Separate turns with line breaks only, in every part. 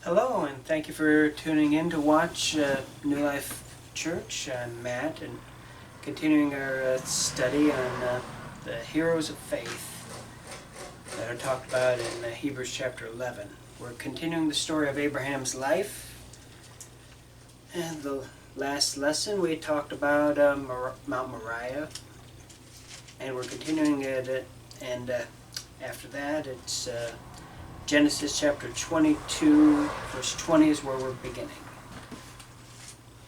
Hello, and thank you for tuning in to watch New Life Church. I'm Matt, and continuing our study on the heroes of faith that are talked about in Hebrews chapter 11. We're continuing the story of Abraham's life. And the last lesson we talked about Mount Moriah, and we're continuing it, and after that it's Genesis chapter 22, verse 20 is where we're beginning.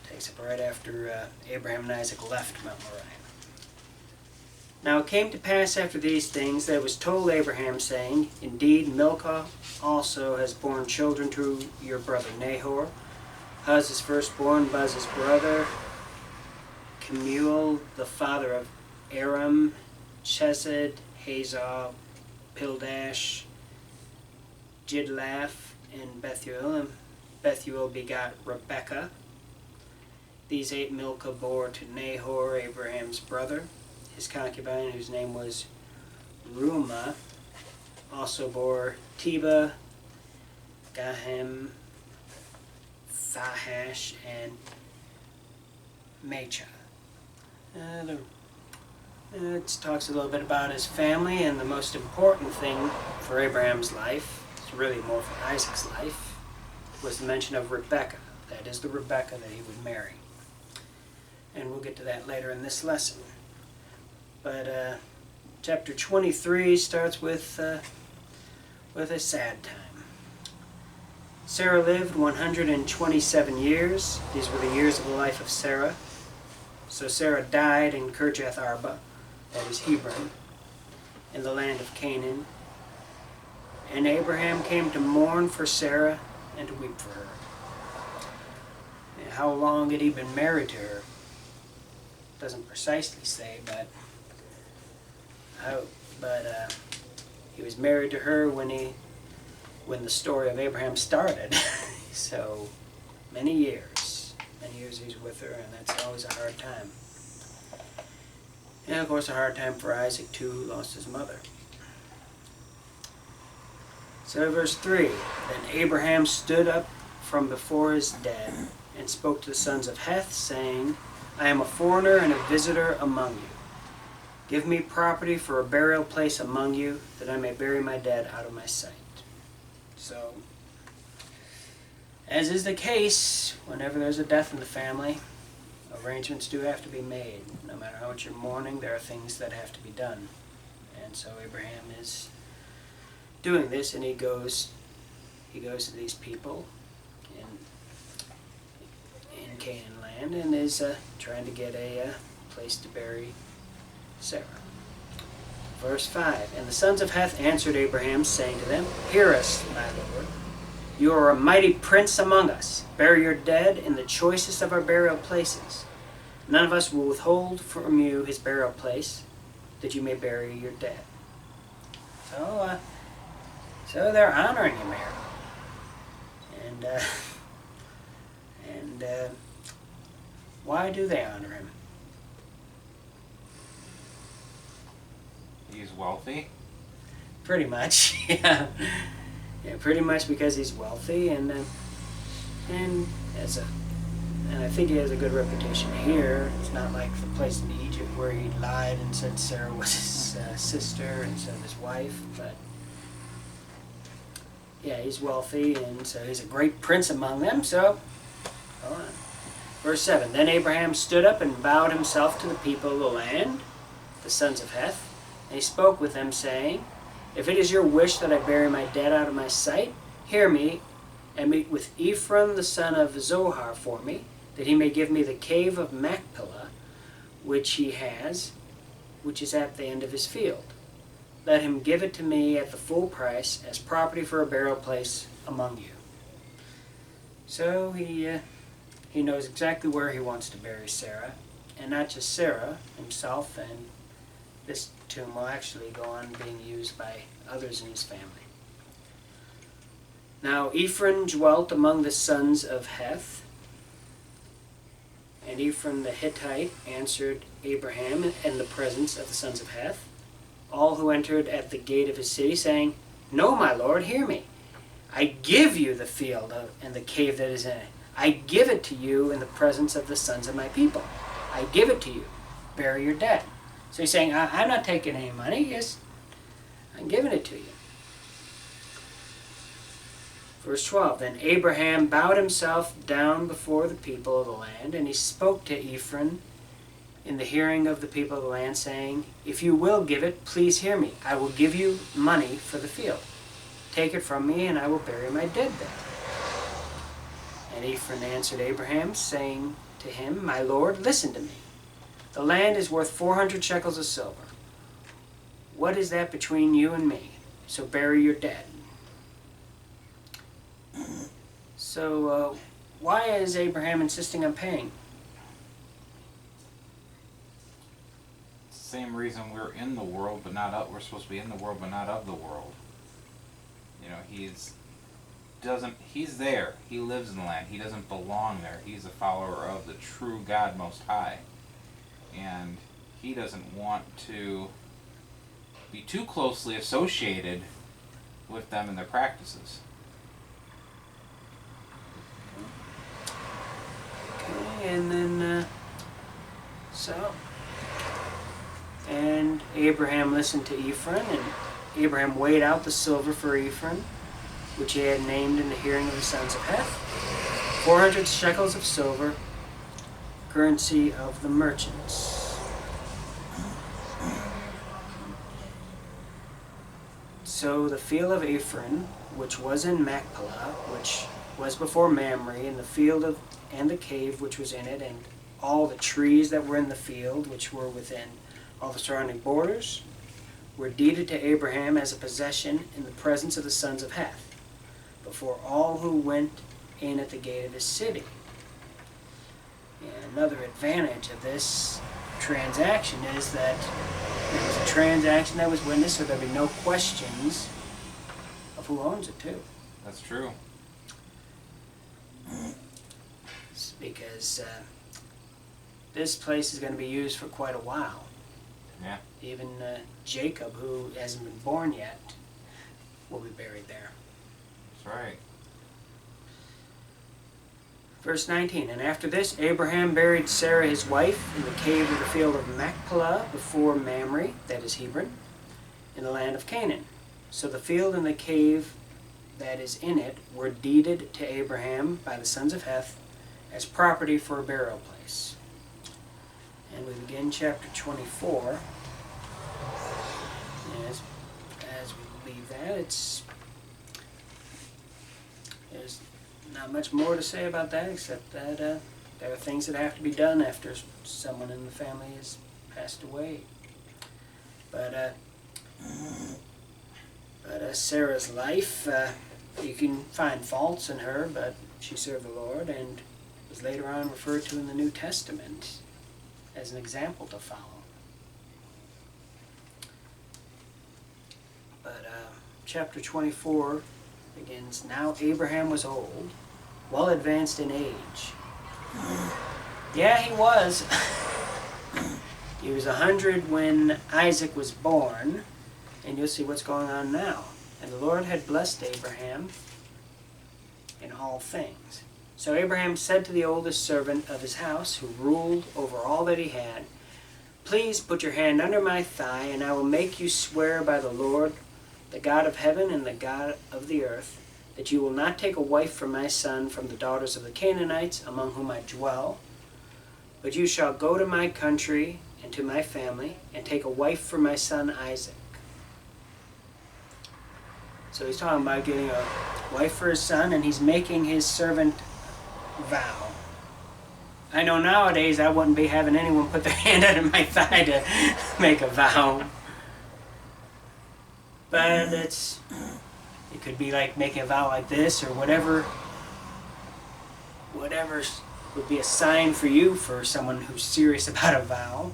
Takes up right after Abraham and Isaac left Mount Moriah. Now it came to pass after these things that it was told Abraham, saying, Indeed, Milcah also has borne children to your brother Nahor. Huz his firstborn, Buz his brother, Kemuel the father of Aram, Chesed, Hazah, Pildash, Jidlaph, and Bethuel, and Bethuel begot Rebekah. These 8 Milcah bore to Nahor, Abraham's brother. His concubine, whose name was Reumah, also bore Tebah, Gahem, Thahash, and Machah. It talks a little bit about his family, and the most important thing for Abraham's life, it's really more for Isaac's life, was the mention of Rebekah. That is the Rebekah that he would marry. And we'll get to that later in this lesson. But chapter 23 starts with a sad time. Sarah lived 127 years. These were the years of the life of Sarah. So Sarah died in Kirjath Arba, that is Hebron, in the land of Canaan. And Abraham came to mourn for Sarah and to weep for her. And how long had he been married to her? Doesn't precisely say, but he was married to her when the story of Abraham started. So many years he's with her, and that's always a hard time. And of course a hard time for Isaac too, who lost his mother. So verse 3, Then Abraham stood up from before his dead, and spoke to the sons of Heth, saying, I am a foreigner and a visitor among you. Give me property for a burial place among you, that I may bury my dead out of my sight. So, as is the case, whenever there's a death in the family, arrangements do have to be made. No matter how much you're mourning, there are things that have to be done. And so Abraham is doing this, and he goes to these people in Canaan land, and is trying to get a place to bury Sarah. Verse 5, And the sons of Heth answered Abraham, saying to them, Hear us, my lord. You are a mighty prince among us. Bury your dead in the choicest of our burial places. None of us will withhold from you his burial place, that you may bury your dead. So they're honoring him here. And why do they honor him?
He's wealthy?
Pretty much, yeah. Yeah, pretty much because he's wealthy, and I think he has a good reputation here. It's not like the place in Egypt where he lied and said Sarah was his sister instead of his wife. But yeah, he's wealthy, and so he's a great prince among them. So, hold on. Verse 7, Then Abraham stood up and bowed himself to the people of the land, the sons of Heth, and he spoke with them, saying, If it is your wish that I bury my dead out of my sight, hear me, and meet with Ephron the son of Zohar for me, that he may give me the cave of Machpelah, which he has, which is at the end of his field. Let him give it to me at the full price, as property for a burial place among you. So he knows exactly where he wants to bury Sarah, and not just Sarah, himself, and this tomb will actually go on being used by others in his family. Now Ephron dwelt among the sons of Heth, and Ephron the Hittite answered Abraham in the presence of the sons of Heth, all who entered at the gate of his city, saying, No, my lord, hear me. I give you the field and the cave that is in it. I give it to you in the presence of the sons of my people. I give it to you. Bury your dead. So he's saying, I'm not taking any money. Yes, I'm giving it to you. Verse 12, then Abraham bowed himself down before the people of the land, and he spoke to Ephron in the hearing of the people of the land, saying, if you will give it, please hear me. I will give you money for the field. Take it from me, and I will bury my dead there. And Ephron answered Abraham, saying to him, my lord, listen to me. The land is worth 400 shekels of silver. What is that between you and me? So bury your dead. So, why is Abraham insisting on paying?
Same reason we're in the world, but not of. We're supposed to be in the world, but not of the world. You know, he's there. He lives in the land. He doesn't belong there. He's a follower of the true God Most High, and he doesn't want to be too closely associated with them and their practices.
Okay, and then, and Abraham listened to Ephron, and Abraham weighed out the silver for Ephron, which he had named in the hearing of the sons of Heth, 400 shekels of silver, currency of the merchants. So the field of Ephron, which was in Machpelah, which was before Mamre, and the field and the cave which was in it, and all the trees that were in the field, which were within all the surrounding borders, were deeded to Abraham as a possession in the presence of the sons of Heth, before all who went in at the gate of his city. And another advantage of this transaction is that it was a transaction that was witnessed, so there'd be no questions of who owns it, too.
That's true.
Because this place is going to be used for quite a while.
Yeah.
Even Jacob, who hasn't been born yet, will be buried there.
That's right.
Verse 19, and after this Abraham buried Sarah his wife in the cave of the field of Machpelah before Mamre, that is Hebron, in the land of Canaan. So the field and the cave that is in it were deeded to Abraham by the sons of Heth as property for a burial place. And we begin chapter 24. As we leave that, there's not much more to say about that, except that there are things that have to be done after someone in the family has passed away. But Sarah's life, you can find faults in her, but she served the Lord and was later on referred to in the New Testament as an example to follow. But chapter 24 begins, now Abraham was old, well advanced in age. Yeah, he was. He was 100 when Isaac was born, and you'll see what's going on now. And the Lord had blessed Abraham in all things. So Abraham said to the oldest servant of his house, who ruled over all that he had, please put your hand under my thigh, and I will make you swear by the Lord, the God of heaven and the God of the earth, that you will not take a wife for my son from the daughters of the Canaanites, among whom I dwell, but you shall go to my country and to my family, and take a wife for my son Isaac. So he's talking about getting a wife for his son, and he's making his servant vow. I know nowadays I wouldn't be having anyone put their hand under my thigh to make a vow. But it could be like making a vow like this, or whatever would be a sign for you for someone who's serious about a vow.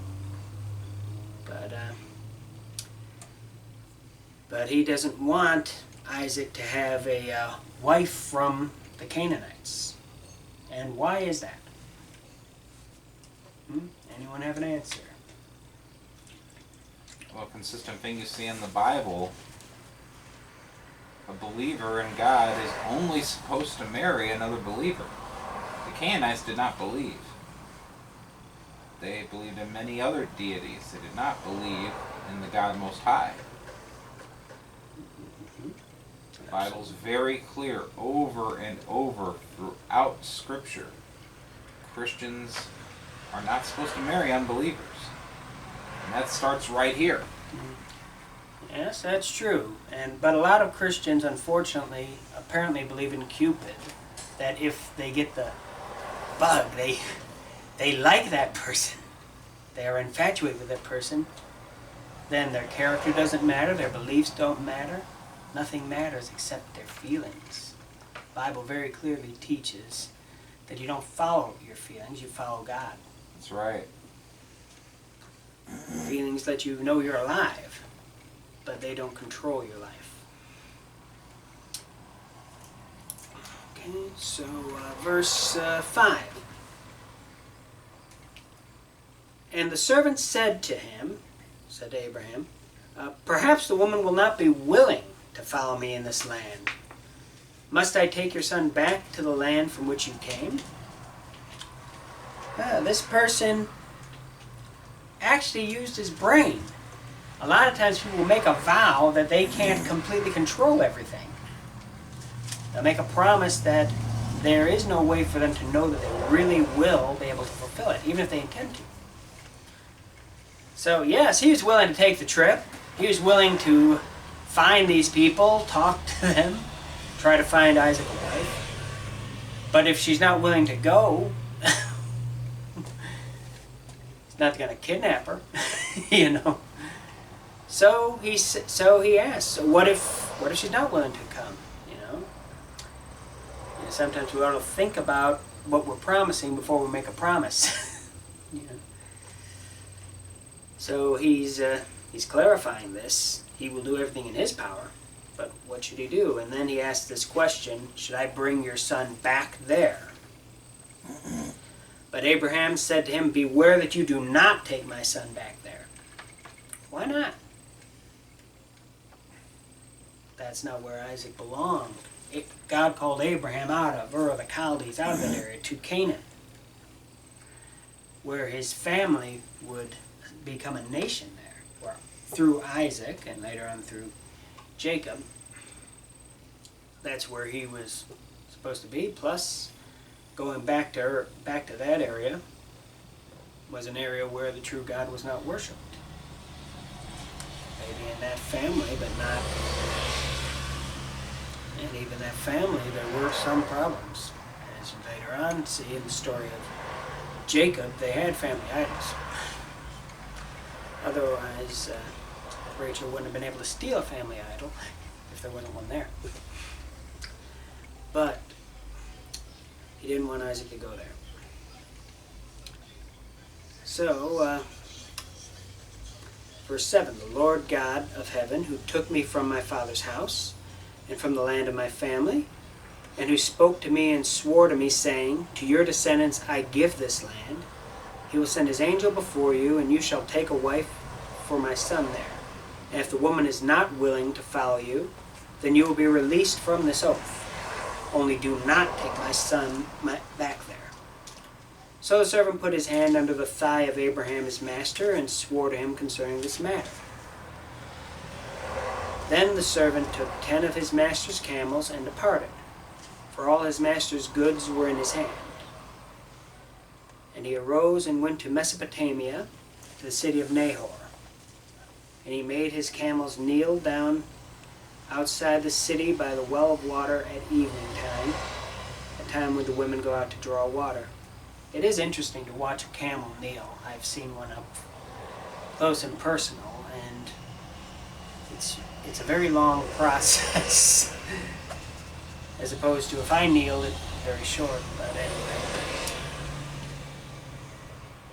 But he doesn't want Isaac to have a wife from the Canaanites. And why is that? Anyone have an answer?
Well, a consistent thing you see in the Bible, a believer in God is only supposed to marry another believer. The Canaanites did not believe. They believed in many other deities. They did not believe in the God Most High. The Bible's very clear over and over throughout Scripture. Christians are not supposed to marry unbelievers. And that starts right here.
Yes, that's true. But a lot of Christians, unfortunately, apparently believe in Cupid. That if they get the bug, they like that person, they are infatuated with that person, then their character doesn't matter, their beliefs don't matter, nothing matters except their feelings. The Bible very clearly teaches that you don't follow your feelings, you follow God.
That's right.
Feelings let you know you're alive, but they don't control your life. Okay, so verse 5. And the servant said to him, said to Abraham, perhaps the woman will not be willing to follow me in this land. Must I take your son back to the land from which you came? This person actually used his brain. A lot of times people make a vow that they can't completely control everything. They'll make a promise that there is no way for them to know that they really will be able to fulfill it, even if they intend to. So yes, he was willing to take the trip. He was willing to find these people, talk to them, try to find Isaac a wife. But if she's not willing to go, he's not going to kidnap her, you know. So he asked, so what if she's not willing to come, you know? And sometimes we ought to think about what we're promising before we make a promise. You know? So he's clarifying this. He will do everything in his power, but what should he do? And then he asked this question, should I bring your son back there? But Abraham said to him, beware that you do not take my son back there. Why not? That's not where Isaac belonged. God called Abraham out of Ur of the Chaldees, out of that area, to Canaan, where his family would become a nation there, where, through Isaac and later on through Jacob. That's where he was supposed to be. Plus, going back to that area was an area where the true God was not worshipped. Maybe in that family, but not. And even that family, there were some problems. As you later on see in the story of Jacob, they had family idols. Otherwise, Rachel wouldn't have been able to steal a family idol if there wasn't one there. But he didn't want Isaac to go there. So, verse 7, the Lord God of heaven, who took me from my father's house and from the land of my family, and who spoke to me and swore to me, saying, to your descendants I give this land, he will send his angel before you, and you shall take a wife for my son there. And if the woman is not willing to follow you, then you will be released from this oath. Only do not take my son back there. So the servant put his hand under the thigh of Abraham his master, and swore to him concerning this matter. Then the servant took 10 of his master's camels and departed, for all his master's goods were in his hand. And he arose and went to Mesopotamia, to the city of Nahor. And he made his camels kneel down outside the city by the well of water at evening time, a time when the women go out to draw water. It is interesting to watch a camel kneel. I've seen one up close and personal, and it's a very long process, as opposed to if I kneel, it's very short.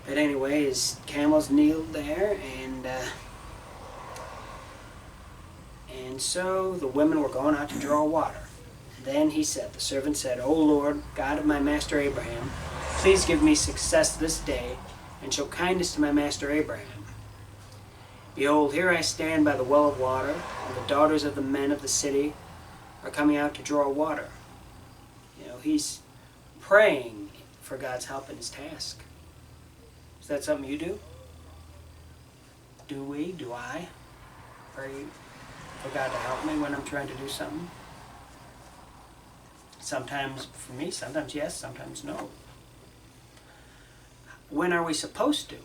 But anyway, his camels kneeled there, and so the women were going out to draw water. Then the servant said, O Lord, God of my master Abraham, please give me success this day, and show kindness to my master Abraham. Behold, here I stand by the well of water, and the daughters of the men of the city are coming out to draw water. You know, he's praying for God's help in his task. Is that something you do? Do we? Do I? Pray for God to help me when I'm trying to do something? Sometimes for me, sometimes yes, sometimes no. When are we supposed to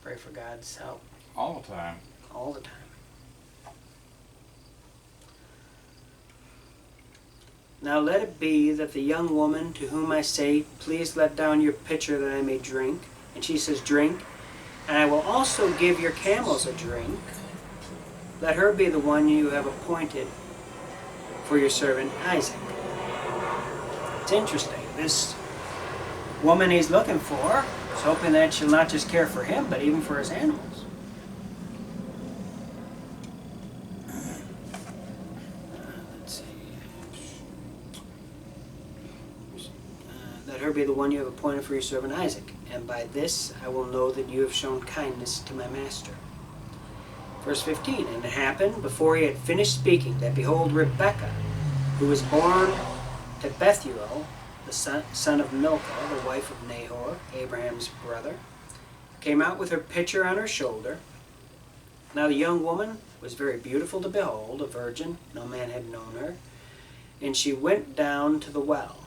pray for God's help?
All the time.
All the time. Now let it be that the young woman to whom I say, please let down your pitcher that I may drink, and she says, drink, and I will also give your camels a drink, let her be the one you have appointed for your servant Isaac. It's interesting. This woman he's looking for is hoping that she'll not just care for him, but even for his animals. Let's see. Let her be the one you have appointed for your servant Isaac, and by this I will know that you have shown kindness to my master. Verse 15, and it happened, before he had finished speaking, that behold, Rebekah, who was born to Bethuel, the son of Milcah, the wife of Nahor, Abraham's brother, came out with her pitcher on her shoulder. Now the young woman was very beautiful to behold, a virgin, no man had known her. And she went down to the well,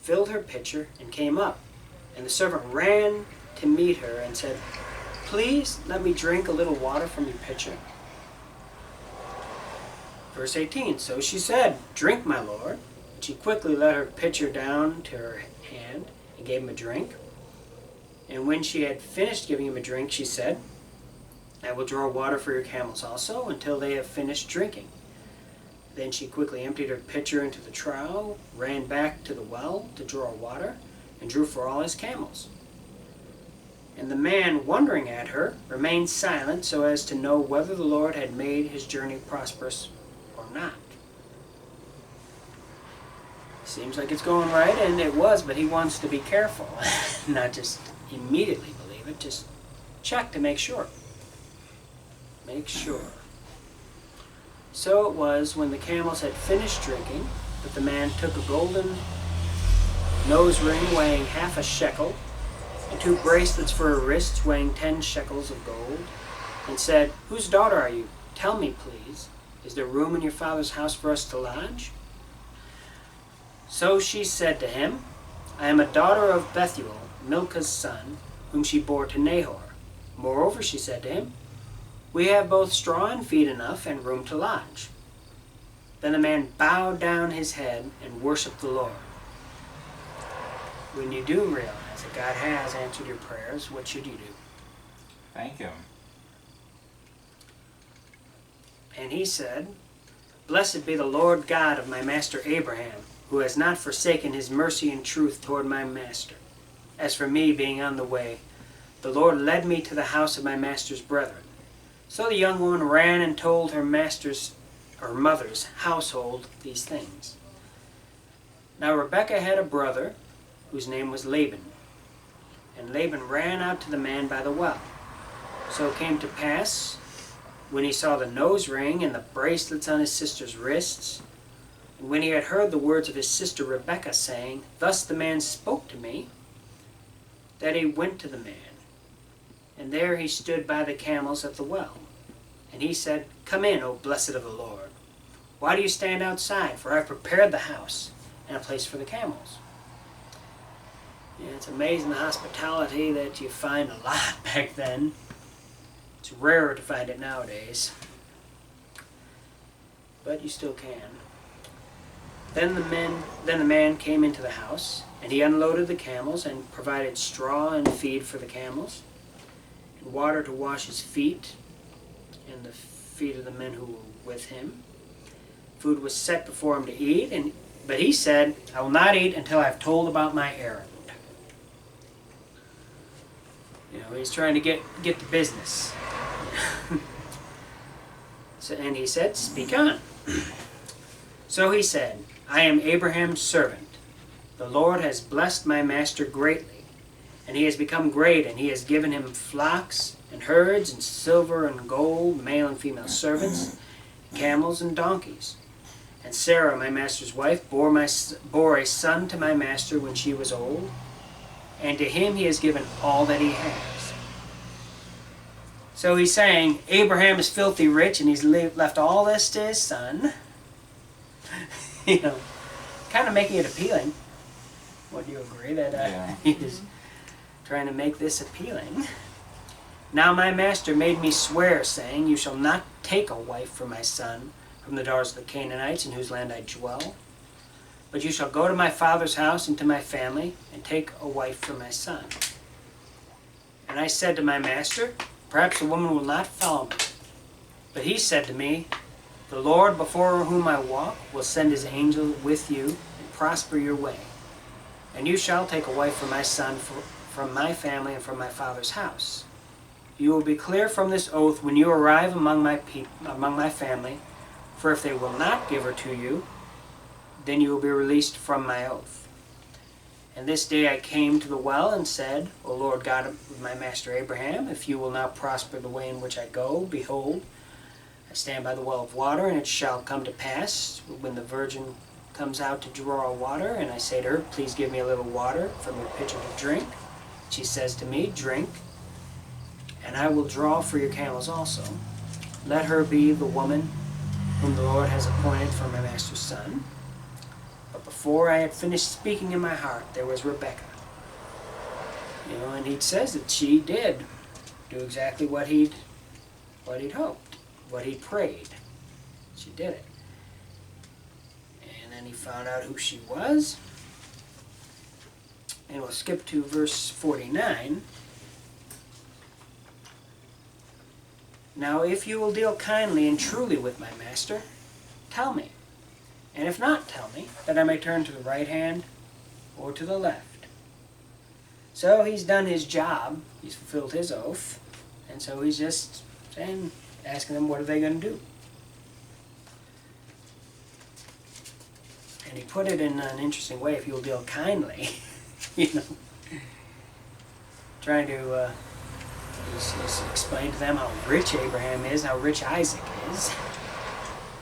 filled her pitcher, and came up. And the servant ran to meet her and said, please let me drink a little water from your pitcher. Verse 18, so she said, drink, my lord. And she quickly let her pitcher down to her hand and gave him a drink. And when she had finished giving him a drink, she said, I will draw water for your camels also until they have finished drinking. Then she quickly emptied her pitcher into the trough, ran back to the well to draw water, and drew for all his camels. And the man, wondering at her, remained silent so as to know whether the Lord had made his journey prosperous or not. Seems like it's going right, and it was, but he wants to be careful. Not just immediately believe it, just check to make sure. Make sure. So it was, when the camels had finished drinking, that the man took a golden nose ring weighing half a shekel, and 2 bracelets for her wrists weighing 10 shekels of gold, and said, whose daughter are you? Tell me, please. Is there room in your father's house for us to lodge? So she said to him, I am a daughter of Bethuel, Milcah's son, whom she bore to Nahor. Moreover, she said to him, we have both straw and feed enough and room to lodge. Then the man bowed down his head and worshipped the Lord. When you do realize that God has answered your prayers, what should you do?
Thank him.
And he said, blessed be the Lord God of my master Abraham, who has not forsaken his mercy and truth toward my master. As for me being on the way, the Lord led me to the house of my master's brethren. So the young woman ran and told her master's or mother's household these things. Now Rebekah had a brother whose name was Laban. And Laban ran out to the man by the well. So it came to pass, when he saw the nose ring and the bracelets on his sister's wrists, and when he had heard the words of his sister Rebekah saying, thus the man spoke to me, that he went to the man. And there he stood by the camels at the well. And he said, come in, O blessed of the Lord. Why do you stand outside? For I have prepared the house and a place for the camels. Yeah, it's amazing the hospitality that you find a lot back then. It's rarer to find it nowadays. But you still can. Then the man came into the house, and he unloaded the camels and provided straw and feed for the camels, and water to wash his feet and the feet of the men who were with him. Food was set before him to eat, but he said, I will not eat until I have told about my errand. You know, he's trying to get to business. And he said, speak on. So he said, I am Abraham's servant. The Lord has blessed my master greatly, and he has become great, and he has given him flocks and herds and silver and gold, male and female servants, camels and donkeys. And Sarah, my master's wife, bore a son to my master when she was old, and to him he has given all that he has. So he's saying Abraham is filthy rich, and he's left all this to his son. You know, kind of making it appealing. Would you agree that he's trying to make this appealing? Now my master made me swear, saying, you shall not take a wife for my son from the daughters of the Canaanites in whose land I dwell, but you shall go to my father's house and to my family, and take a wife for my son. And I said to my master, perhaps the woman will not follow me. But he said to me, the Lord before whom I walk will send his angel with you and prosper your way. And you shall take a wife for my son from my family and from my father's house. You will be clear from this oath when you arrive among my family, for if they will not give her to you, then you will be released from my oath. And this day I came to the well and said, O Lord God of my master Abraham, if you will now prosper the way in which I go, behold, I stand by the well of water, and it shall come to pass, when the virgin comes out to draw water, and I say to her, please give me a little water from your pitcher to drink. She says to me, drink, and I will draw for your camels also. Let her be the woman whom the Lord has appointed for my master's son. But before I had finished speaking in my heart, there was Rebekah. You know, and he says that she did do exactly what he'd hoped, what he'd prayed. She did it. And then he found out who she was. And we'll skip to verse 49. Now, if you will deal kindly and truly with my master, tell me. And if not, tell me, that I may turn to the right hand or to the left. So he's done his job. He's fulfilled his oath. And so he's just saying, asking them, what are they going to do? And he put it in an interesting way, if you will deal kindly. You know, trying to he's explained to them how rich Abraham is, how rich Isaac is,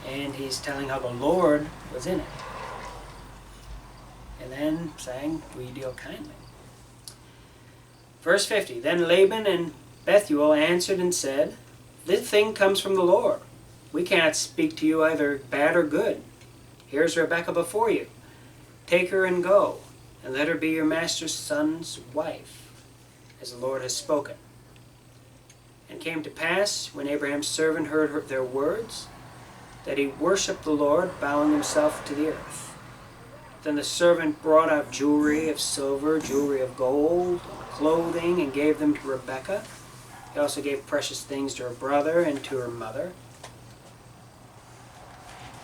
and he's telling how the Lord was in it. And then saying, we deal kindly. Verse 50, then Laban and Bethuel answered and said, this thing comes from the Lord. We cannot speak to you either bad or good. Here's Rebekah before you. Take her and go, and let her be your master's son's wife, as the Lord has spoken. And it came to pass, when Abraham's servant heard their words, that he worshipped the Lord, bowing himself to the earth. Then the servant brought out jewelry of silver, jewelry of gold, clothing, and gave them to Rebekah. He also gave precious things to her brother and to her mother.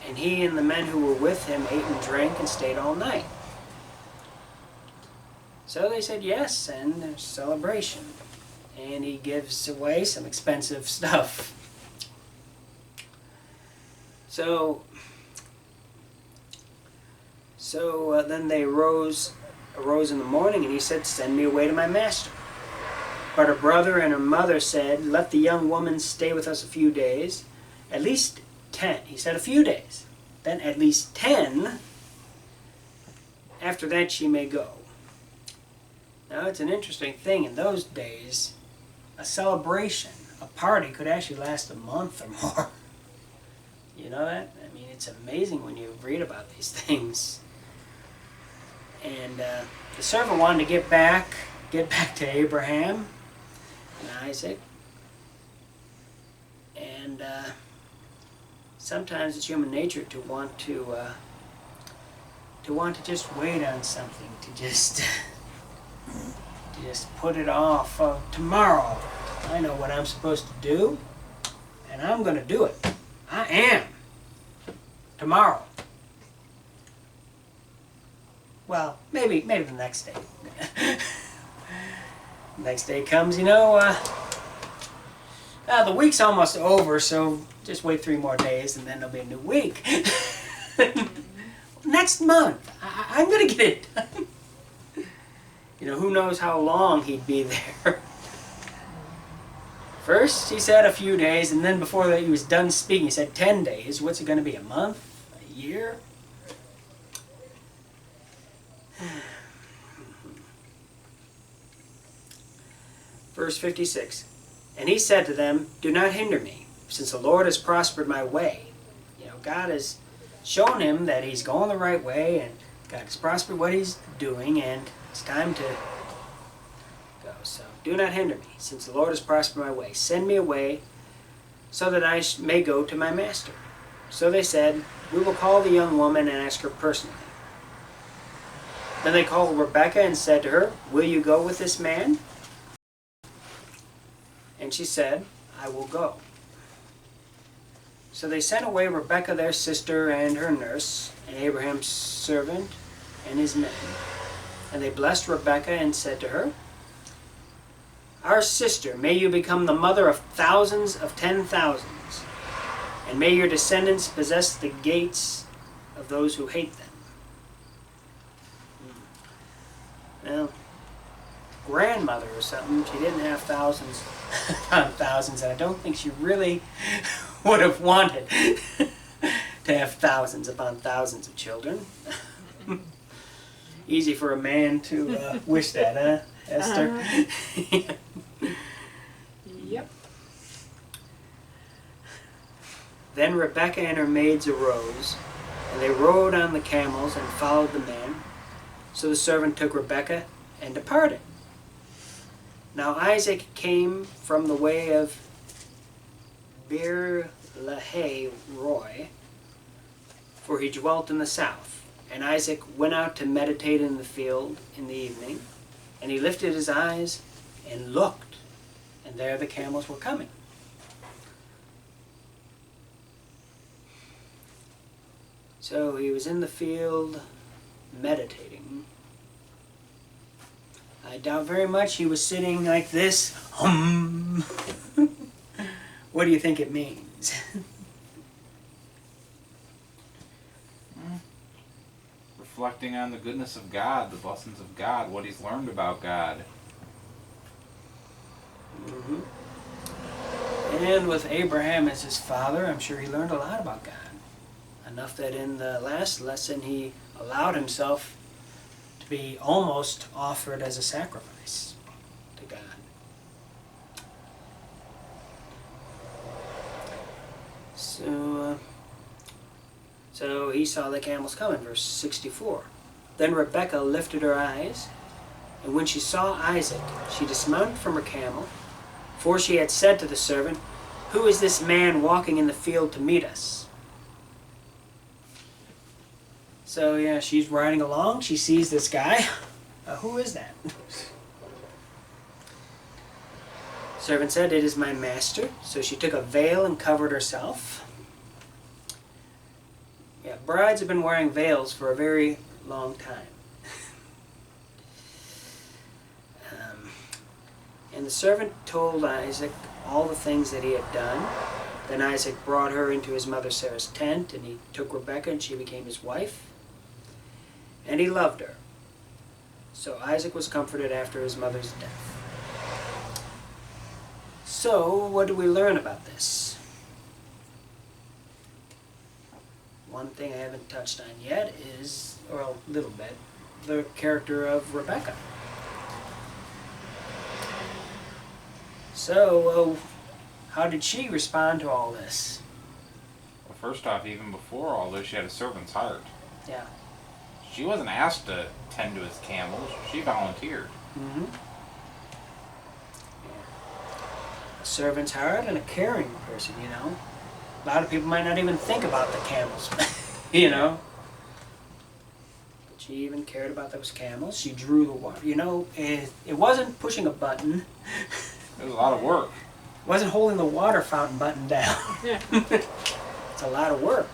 And he and the men who were with him ate and drank and stayed all night. So they said yes, and there's celebration. And he gives away some expensive stuff. So then they arose in the morning, and he said, send me away to my master. But her brother and her mother said, let the young woman stay with us a few days, at least 10. He said a few days. Then at least 10. After that she may go. Now it's an interesting thing. In those days, a celebration, a party could actually last a month or more. You know that? I mean, it's amazing when you read about these things. And the servant wanted to get back to Abraham and Isaac. And sometimes it's human nature to want to just wait on something, to just put it off tomorrow. I know what I'm supposed to do, and I'm going to do it. I am. Tomorrow. Well, maybe the next day. Next day comes, you know, the week's almost over, so just wait 3 more days and then there'll be a new week. Next month, I'm going to get it done. You know, who knows how long he'd be there. First, he said a few days, and then before that he was done speaking, he said 10 days. What's it going to be, a month? A year. Verse 56. And he said to them, do not hinder me, since the Lord has prospered my way. You know, God has shown him that he's going the right way, and God has prospered what he's doing, and it's time to go. So, do not hinder me, since the Lord has prospered my way. Send me away, so that I may go to my master. So they said, we will call the young woman and ask her personally. Then they called Rebekah and said to her, will you go with this man? And she said, I will go. So they sent away Rebekah their sister and her nurse, and Abraham's servant and his men. And they blessed Rebekah and said to her, our sister, may you become the mother of thousands of 10,000s, and may your descendants possess the gates of those who hate them. Well, grandmother or something, she didn't have thousands upon thousands, and I don't think she really would have wanted to have thousands upon thousands of children. Easy for a man to wish that, huh, Esther?
Yep.
Then Rebekah and her maids arose, and they rode on the camels and followed the man. So the servant took Rebekah and departed. Now Isaac came from the way of Beer Lahai Roi, for he dwelt in the south. And Isaac went out to meditate in the field in the evening, and he lifted his eyes and looked, and there the camels were coming. So he was in the field meditating. I doubt very much he was sitting like this. What do you think it means?
Reflecting on the goodness of God, the blessings of God, what he's learned about God.
Mm-hmm. And with Abraham as his father, I'm sure he learned a lot about God. Enough that in the last lesson he allowed himself to be almost offered as a sacrifice to God. So he saw the camels coming, verse 64. Then Rebekah lifted her eyes, and when she saw Isaac, she dismounted from her camel, for she had said to the servant, who is this man walking in the field to meet us? So yeah, she's riding along, she sees this guy. Who is that? Servant said, it is my master. So she took a veil and covered herself. Yeah, brides have been wearing veils for a very long time. And the servant told Isaac all the things that he had done. Then Isaac brought her into his mother Sarah's tent, and he took Rebekah, and she became his wife. And he loved her. So Isaac was comforted after his mother's death. So, what do we learn about this? One thing I haven't touched on yet is, or a little bit, the character of Rebekah. So, how did she respond to all this?
Well, first off, even before all this, she had a servant's heart.
Yeah.
She wasn't asked to tend to his camels. She volunteered.
Mm-hmm. A servant's heart and a caring person, you know. A lot of people might not even think about the camels, you know. But she even cared about those camels. She drew the water. You know, it wasn't pushing a button.
It was a lot of work.
It wasn't holding the water fountain button down.
Yeah.
It's a lot of work.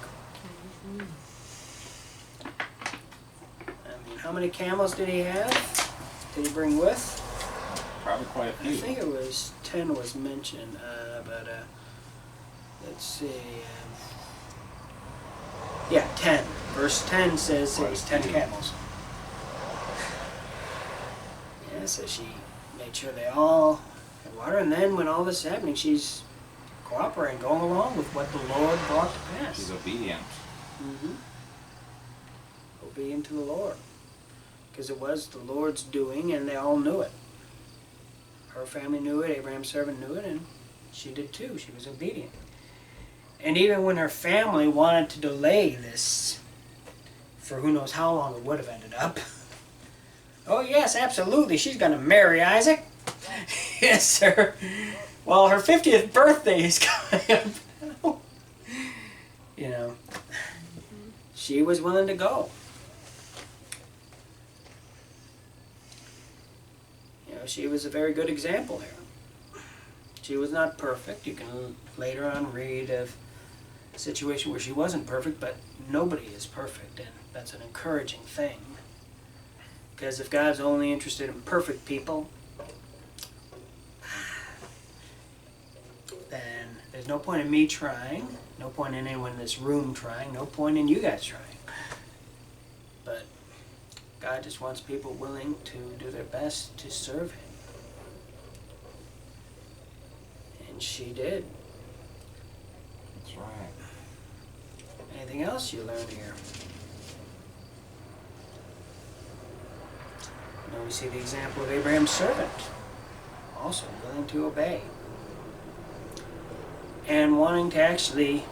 I mean, how many camels did he have? Did he bring with?
Probably quite a
I
few.
think it was 10 was mentioned, but let's see. Yeah, 10. Verse 10 says it was 10 camels. Yeah, so she made sure they all had water, and then when all this is happening, she's cooperating, going along with what the Lord brought to pass.
She's obedient.
Mm-hmm. obedient to the Lord. Because it was the Lord's doing, and they all knew it. Her family knew it, Abraham's servant knew it, and she did too. She was obedient. And even when her family wanted to delay this for who knows how long it would have ended up. Oh yes, absolutely, she's going to marry Isaac. Yes, sir. Well, her 50th birthday is coming up. You know, she was willing to go. You know, she was a very good example here. She was not perfect. You can later on read of a situation where she wasn't perfect, but nobody is perfect, and that's an encouraging thing. Because if God's only interested in perfect people, then there's no point in me trying, no point in anyone in this room trying, no point in you guys trying. But God just wants people willing to do their best to serve Him. And she did.
That's right.
Anything else you learned here? Now we see the example of Abraham's servant, also willing to obey. And wanting to actually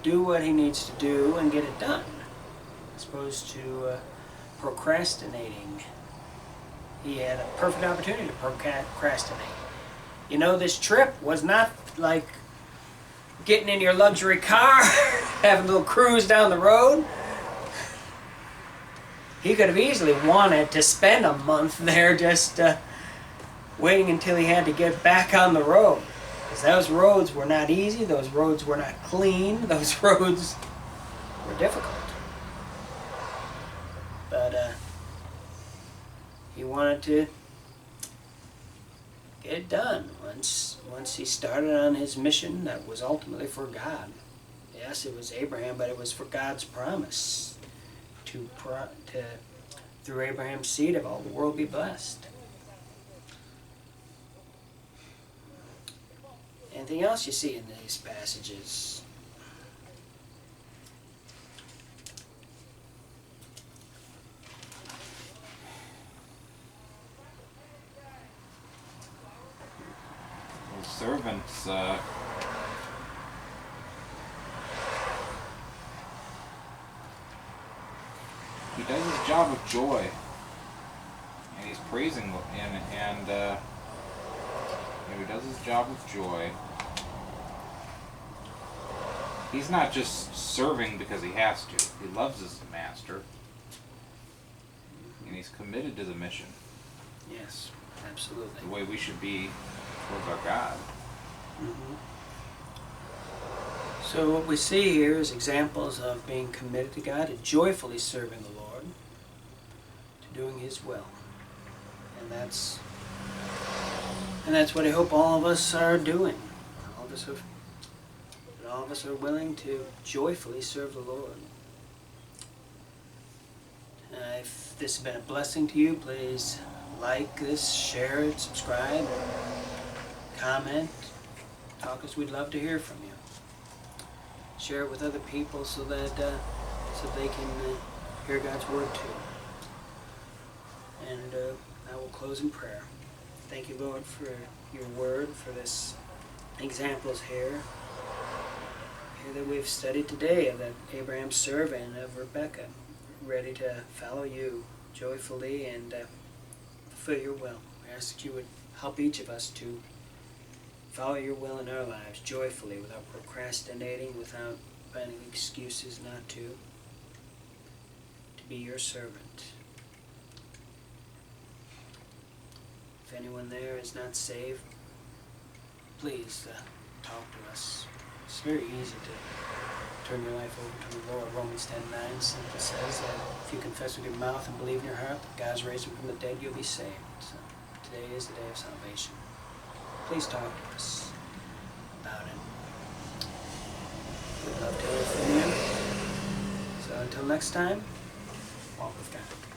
do what he needs to do and get it done, as opposed to procrastinating. He had a perfect opportunity to procrastinate. You know, this trip was not like getting in your luxury car, having a little cruise down the road. He could have easily wanted to spend a month there just waiting until he had to get back on the road. Because those roads were not easy, those roads were not clean, those roads were difficult. But he wanted to get it done once he started on his mission that was ultimately for God. Yes, it was Abraham, but it was for God's promise to through Abraham's seed of all the world be blessed. Anything else you see in these passages?
Those servants, he does his job with joy, and he's praising, and he does his job with joy. He's not just serving because he has to. He loves his master, and he's committed to the mission.
Yes, absolutely.
The way we should be towards our God.
Mm-hmm. So what we see here is examples of being committed to God, to joyfully serving the Lord, to doing His will. And that's what I hope all of us are doing. All of us are willing to joyfully serve the Lord. If this has been a blessing to you, please like this, share it, subscribe, comment, talk us. We'd love to hear from you. Share it with other people so that they can hear God's word too. And I will close in prayer. Thank you, Lord, for your word, for this examples here that we've studied today of Abraham's servant, of Rebecca, ready to follow you joyfully and fulfill your will. We ask that you would help each of us to follow your will in our lives joyfully, without procrastinating, without finding excuses not to be your servant. If anyone there is not saved, please talk to us. It's very easy to turn your life over to the Lord. Romans 10:9 simply says that if you confess with your mouth and believe in your heart that God's raised him from the dead, you'll be saved. So today is the day of salvation. Please talk to us about it. We'd love to hear from you. So until next time, walk with God.